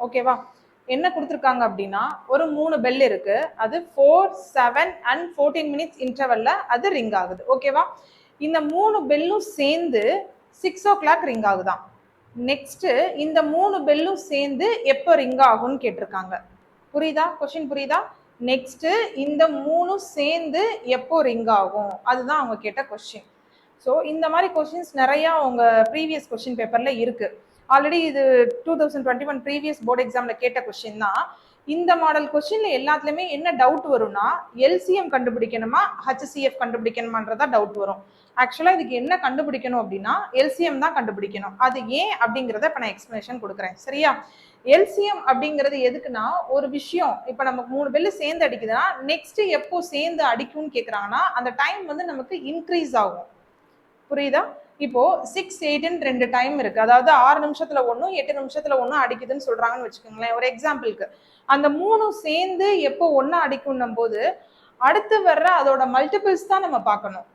ஓகேவா? என்ன கொடுத்துருக்காங்க அப்படின்னா ஒரு 3 பெல் இருக்கு. அது 4, 7 and 14 மினிட்ஸ் இன்டர்வல்ல அது ரிங் ஆகுது. ஓகேவா? இந்த 3 பெல்லும் சேர்ந்து 6 o'clock ரிங் ஆகுதான். நெக்ஸ்ட் இந்த 3 பெல்லும் சேர்ந்து எப்போ ரிங் ஆகும்னு கேட்டிருக்காங்க. புரியுதா? கொஸ்டின் புரியுதா? நெக்ஸ்ட் இந்த 3 சேர்ந்து எப்போ ரிங் ஆகும், அதுதான் அவங்க கேட்ட கொஸ்டின். ஸோ இந்த மாதிரி கொஸ்டின்ஸ் நிறைய உங்க ப்ரீவியஸ் கொஸ்டின் பேப்பர்ல இருக்கு. ஆல்ரெடி இது 2021 ப்ரீவியஸ் போர்டு எக்ஸாம்ல கேட்ட கொஸ்டின் தான். இந்த மாடல் கொஸ்டின்ல எல்லாத்துலயுமே என்ன டவுட் வரும்னா எல்சிஎம் கண்டுபிடிக்கணுமா ஹெச்சிஎஃப் கண்டுபிடிக்கணுமான்றதா டவுட் வரும். ஆக்சுவலா இதுக்கு என்ன கண்டுபிடிக்கணும் அப்படின்னா எல்சிஎம் தான் கண்டுபிடிக்கணும். அது ஏன் அப்படிங்கிறத இப்ப நான் எக்ஸ்பிளனேஷன் கொடுக்குறேன். சரியா? எல்சிஎம் அப்படிங்கிறது எதுக்குன்னா ஒரு விஷயம் இப்ப நமக்கு 3 பெல்லு சேர்ந்து அடிக்குதுன்னா நெக்ஸ்ட் எப்போ சேர்ந்து அடிக்கும்னு கேக்குறாங்கன்னா அந்த டைம் வந்து நமக்கு இன்க்ரீஸ் ஆகும். புரியுதா? இப்போ 6, 8ன்னு 2 டைம் இருக்கு. அதாவது 6 நிமிஷத்துல 1, 8 நிமிஷத்துல 1 அடிக்குதுன்னு சொல்றாங்கன்னு வச்சுக்கோங்களேன். ஒரு எக்ஸாம்பிளுக்கு அந்த 3 சேர்ந்து எப்போ 1 அடிக்கும் போது அடுத்து வர்ற அதோட மல்டிபிள்ஸ் தான் நம்ம பார்க்கணும்.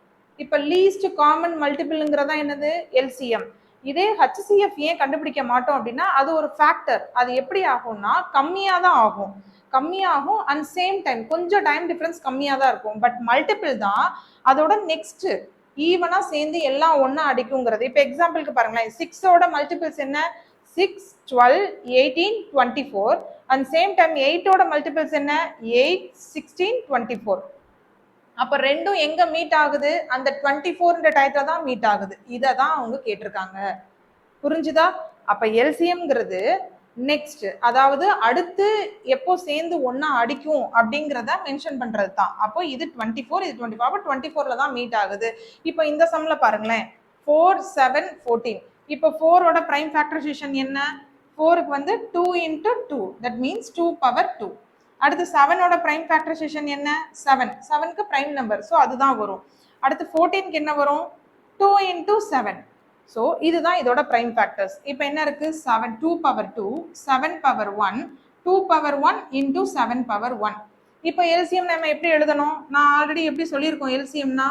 இப்ப லீஸ்ட் காமன் மல்டிபிள்ங்கிறதா என்னது? எல்சிஎம். இதே ஹெச்சிஎஃப் ஏன் கண்டுபிடிக்க மாட்டோம் அப்படின்னா அது ஒரு ஃபேக்டர். அது எப்படி ஆகும்னா கம்மியா தான் ஆகும், கம்மியாகும். அண்ட் சேம் டைம் கொஞ்சம் டைம் டிஃபரன்ஸ் கம்மியா தான் இருக்கும். பட் மல்டிபிள் தான் அதோட நெக்ஸ்ட் ஈவனா சேர்ந்து எல்லாம் ஒன்னா அடிக்குங்கிறது. இப்ப எக்ஸாம்பிளுக்கு பாருங்களேன், 6ஓட மல்டிபிள்ஸ் என்ன? 6, 12, 18, 24. அண்ட் சேம் டைம் 8ஓட மல்டிபிள்ஸ் என்ன? 8, 16, 24. அப்ப ரெண்டும் எங்க மீட் ஆகுது? அந்த 24ன்ற டயத்துல தான் மீட் ஆகுது. இதை தான் அவங்க கேட்டிருக்காங்க. புரிஞ்சுதா? அப்ப எல்சிஎம்ங்கிறது நெக்ஸ்ட், அதாவது அடுத்து எப்போ சேர்ந்து ஒன்னா அடிக்கும் அப்படிங்கிறத மென்ஷன் பண்றது தான். அப்போ இது 24, இது 24. அப்போ 24ல தான் மீட் ஆகுது. இப்போ இந்த சம்ல பாருங்களேன், 4, 7, 14. இப்போ 4ஓட பிரைம் ஃபேக்டரைசேஷன் என்ன? 4க்கு வந்து 2 into 2, that means 2 power 2. அடுத்து 7ஓட பிரைம் ஃபேக்டரைசேஷன் என்ன? 7. 7க்கு பிரைம் நம்பர், ஸோ அதுதான் வரும். அடுத்து 14க்கு என்ன வரும்? 2 into 7. ஸோ இதுதான் இதோட பிரைம் ஃபேக்டர்ஸ். இப்போ என்ன இருக்கு? 7, 2 power 2, 7 power 1, 2 power 1 into 7 power 1. இப்போ எல்சிஎம் நம்ம எப்படி எழுதணும்? நான் ஆல்ரெடி எப்படி சொல்லியிருக்கோம் எல்சிஎம்னா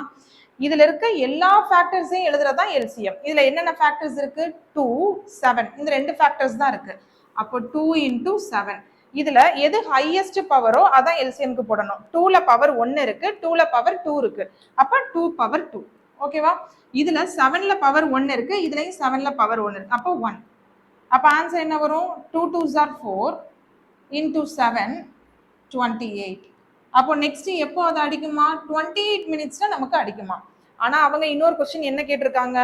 இதுல இருக்க எல்லா ஃபேக்டர்ஸையும் எழுதுறதா எல்சிஎம். இதுல என்னென்ன ஃபேக்டர்ஸ் இருக்கு? 2, 7. இந்த ரெண்டு ஃபேக்டர்ஸ் தான் இருக்கு. அப்போ 2 into 7. இதுல எது ஹையஸ்ட் பவரோ அதான் எல்சிஎம்க்கு போடணும். 2ல பவர் 1 இருக்கு, 2ல பவர் 2 இருக்கு. அப்ப 2 பவர் 2. ஓகேவா? இதுல 7ல பவர் 1 இருக்கு, இதுலயும் 7ல பவர் 1 இருக்கு. அப்போ 1. அப்ப ஆன்சர் என்ன வரும்? 2 2s are 4 into 7, 28. அப்போ நெக்ஸ்ட் எப்போ அது அடிக்குமா? 28 மினிட்ஸ்ல நமக்கு அடிக்குமா? ஆனா அவங்க இன்னொரு கொஸ்டின் என்ன கேட்டிருக்காங்க?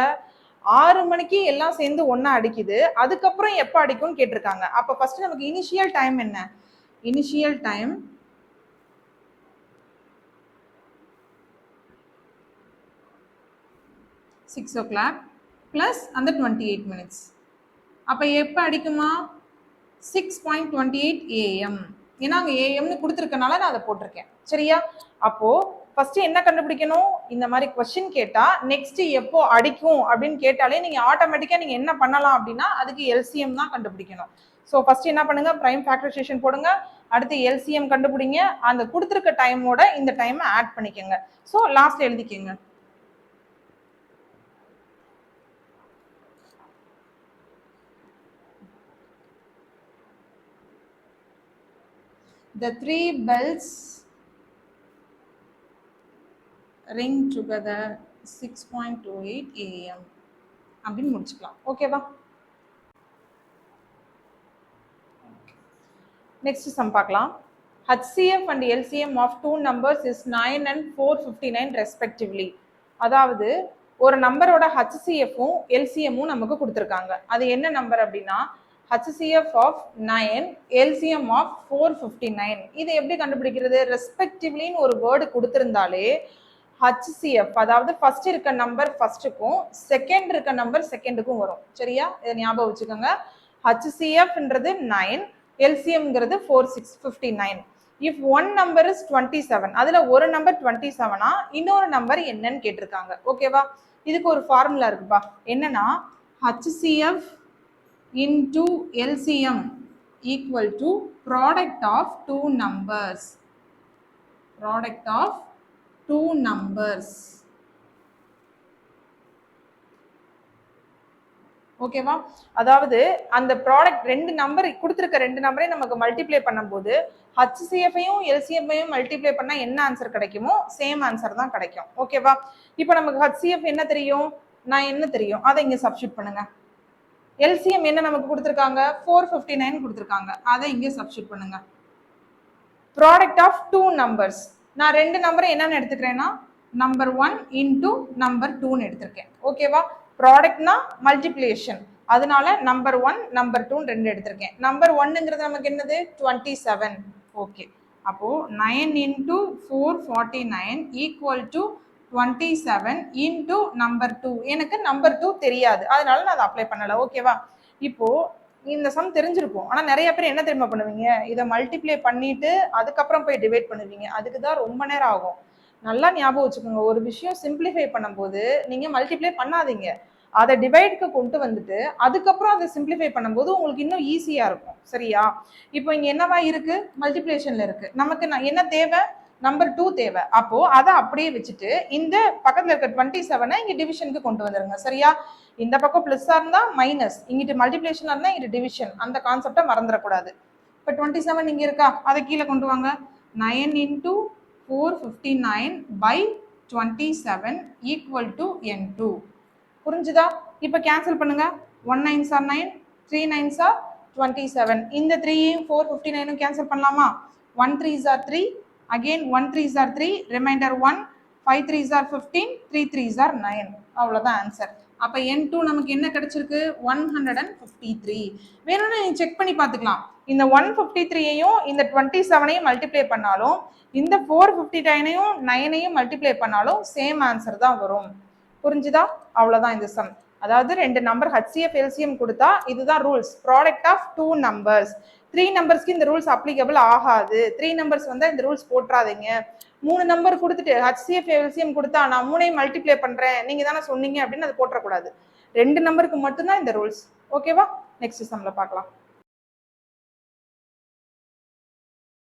6 மணிக்கு எல்லாம் சேர்ந்து ஒன்னா அடிக்குது, அதுக்கப்புறம் எப்போ அடிக்கும்னு கேட்டிருக்காங்க. அப்ப ஃபர்ஸ்ட் நமக்கு இனிஷியல் டைம் என்ன? இனிஷியல் டைம் 6 o'clock பிளஸ் அந்த 28 மினிட்ஸ். அப்ப எப்போ அடிக்குமா? 6:28 AM. ஏன்னா அங்க ஏஎம்னு கொடுத்துருக்கனால நான் அதை போட்டிருக்கேன். சரியா? அப்போ ஃபர்ஸ்ட் என்ன கண்டுபிடிக்கணும்? இந்த மாதிரி கொஸ்டின் கேட்டா நெக்ஸ்ட் எப்போ அடிக்கும் அப்படின்னு கேட்டாலே நீங்க ஆட்டோமேட்டிக்கா நீங்க என்ன பண்ணலாம் அப்படின்னா அதுக்கு எல்சிஎம் தான் கண்டுபிடிக்கணும். ஸோ ஃபர்ஸ்ட் என்ன பண்ணுங்க? பிரைம் ஃபேக்டரைசேஷன் போடுங்க, அடுத்து எல்சிஎம் கண்டுபிடிங்க, அந்த கொடுத்துருக்க டைமோட இந்த டைமை ஆட் பண்ணிக்கோங்க. ஸோ லாஸ்ட் எழுதிக்கோங்க. The 3 bells ring together 6:28 AM அப்படின்னு முடிச்சுக்கலாம். ஓகேவா? நெக்ஸ்ட் சம் பார்க்கலாம். HCF and LCM of two numbers is 9 and 459 respectively. அதாவது ஒரு நம்பரோட HCF-உம் LCM-உம் நமக்கு கொடுத்துருக்காங்க. அது என்ன நம்பர் அப்படின்னா HCF of 9, LCM of 459. இது எப்படி கண்டுபிடிக்கிறது? ரெஸ்பெக்டிவ்லின்னு ஒரு வேர்டு கொடுத்திருந்தாலே HCF, அதாவது ஃபர்ஸ்ட் இருக்க நம்பர் ஃபர்ஸ்ட்டுக்கும் செகண்ட் இருக்க நம்பர் செகண்டுக்கும் வரும். சரியா? இதை ஞாபகம் வச்சுக்கோங்க. HCF-ன்றது 9, LCM-ங்கிறது 459. இஃப் ஒன் நம்பர் இஸ் 27, அதுல ஒரு நம்பர் 27ஆ இன்னொரு நம்பர் என்னன்னு கேட்டிருக்காங்க. ஓகேவா? இதுக்கு ஒரு ஃபார்முலா இருக்குப்பா. என்னன்னா HCF into LCM equal to product of two numbers. Product of two numbers. ஓகேவா? அதாவது அந்த ப்ராடக்ட் ரெண்டு நம்பர் கொடுத்துருக்க ரெண்டு நம்பரை நமக்கு மல்டிப்ளை பண்ணும்போது ஹச்சிஎஃப்ஐயும் எல்சிஎஃப்ஐயும் மல்டிப்ளை பண்ணா என்ன ஆன்சர் கிடைக்குமோ சேம் ஆன்சர் தான் கிடைக்கும். ஓகேவா? இப்போ நமக்கு ஹச்சிஎஃப் என்ன தெரியும், நான் என்ன தெரியும், அதை இங்க சப்ஸ்டியூட் பண்ணுங்க. எல்சிஎம் என்ன நமக்கு கொடுத்துருக்காங்க, 459 கொடுத்துருக்காங்க, அதை இங்க சப்ஸ்டியூட் பண்ணுங்க. ப்ராடக்ட் ஆஃப் டூ நம்பர்ஸ், நான் ரெண்டு நம்பரை என்னன்னு எடுத்துக்கிறேன்னா நம்பர் 1 இன்டூ நம்பர் 2ன்னு எடுத்திருக்கேன். ஓகேவா? ப்ராடக்ட்னா மல்டிப்ளிகேஷன், அதனால நம்பர் 1 நம்பர் 2 ரெண்டு எடுத்திருக்கேன். நம்பர் 1ங்கிறது நமக்கு என்னது 27. ஓகே, அப்போ 9 into 449 equal to 27 into number 2. எனக்கு நம்பர் 2 தெரியாது, அதனால நான் அதை அப்ளை பண்ணல. ஓகேவா? இப்போ இந்த சம் தெரிஞ்சிருக்கும், ஆனா நிறைய பேர் என்ன தெரியுமா பண்ணுவீங்க, இதை மல்டிப்ளை பண்ணிட்டு அதுக்கப்புறம் போய் டிவைட் பண்ணுவீங்க. அதுக்கு தான் ரொம்ப நேரம் ஆகும். நல்லா ஞாபகம் வச்சுக்கோங்க, ஒரு விஷயம் சிம்பிளிஃபை பண்ணும்போது நீங்க மல்டிப்ளை பண்ணாதீங்க, அதை டிவைடுக்கு கொண்டு வந்துட்டு அதுக்கப்புறம் அதை சிம்பிளிஃபை பண்ணும்போது உங்களுக்கு இன்னும் ஈஸியா இருக்கும். சரியா? இப்போ இங்க என்னவா இருக்கு, மல்டிப்ளிகேஷன்ல இருக்கு, நமக்கு என்ன தேவை, நம்பர் 2 தேவை. அப்போ அதை அப்படியே வச்சுட்டு இந்த பக்கத்துல இருக்க 27 இங்க டிவிஷனுக்கு கொண்டு வந்துருங்க. சரியா? இந்த பக்கம் பிளஸ்ஸா இருந்தா மைனஸ், இங்கிட்டு மல்டிப்ளிகேஷனா இருந்தா இங்கிட்டு டிவிஷன், அந்த கான்செப்டை மறந்துடக்கூடாது. இப்போ 27 இங்க இருக்கா, அதை கீழே கொண்டு வாங்க. 9 into 459 by 27 equal to n2. புரிஞ்சுதா? இப்போ கேன்சல் பண்ணுங்க. 1 9s are 9, 3 9s are 27. இந்த 3யும் 459 கேன்சல் பண்ணலாமா? 1 3s are 3, again 1 3s are 3, remainder 1, 5 3s are 15, 3 3s are 9. அவ்வளவுதான் ஆன்சர். அப்ப n2 நமக்கு என்ன கிடைச்சிருக்கு, 153. வேணும்னா நீங்க செக் பண்ணி பார்த்துக்கலாம். இந்த 153யையும் இந்த 27யும் மல்டிப்ளை பண்ணாலும் இந்த 459யும் 9யும் மல்டிப்ளை பண்ணாலும் சேம் ஆன்சர் தான் வரும். புரிஞ்சுதா? அவ்வளவுதான் இந்த சம். அதாவது ரெண்டு நம்பர் ஹச்சிஎஃப் எல்சிஎம் கொடுத்தா இதுதான் rules. Product of two numbers, 3 நம்பர்ஸ்க்கு இந்த ரூல்ஸ் அப்ளிகபிள் ஆகாது. 3 நம்பர்ஸ் வந்தா இந்த ரூல்ஸ் போட்டுறாதீங்க. 3 நம்பர் கொடுத்துட்டு ஹச்சிஎஃப் எல்சிஎம் கொடுத்தா நான் 3ஐயும் மல்டிப்ளை பண்றேன் நீங்க தானே சொன்னீங்க அப்படின்னு அது போட்டுறக்கூடாது. 2 நம்பருக்கு மட்டும்தான் இந்த ரூல்ஸ். ஓகேவா? நெக்ஸ்ட் சம்ல பார்க்கலாம்.